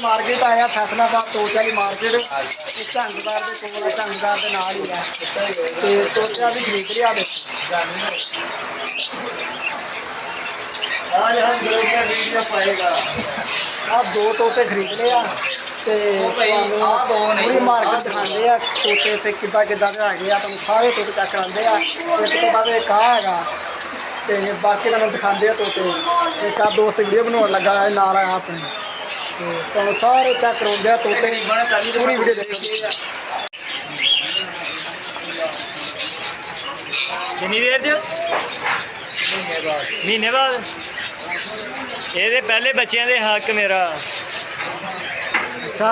market आया फैसलाबाद तोते वाली मार्केट झंगदार के कोल झंगदार के नाल ही है तो तोते भी खरीद रहा आप दो तोते खरीद लिया पूरी मार्केट दिखाते हैं तोते से किदा कि है सारे तोते चेक कराते हैं एक तो बाद एक है तो बाकी तुम दिखाते हैं तोते एक आ दोस्त वीडियो बनाने लगा है नाल आया अपने तो सारे चेक कराते हैं तोते पूरी वीडियो देखो कितनी देर महीने बाद ये पहले बच्चों के हक मेरा अच्छा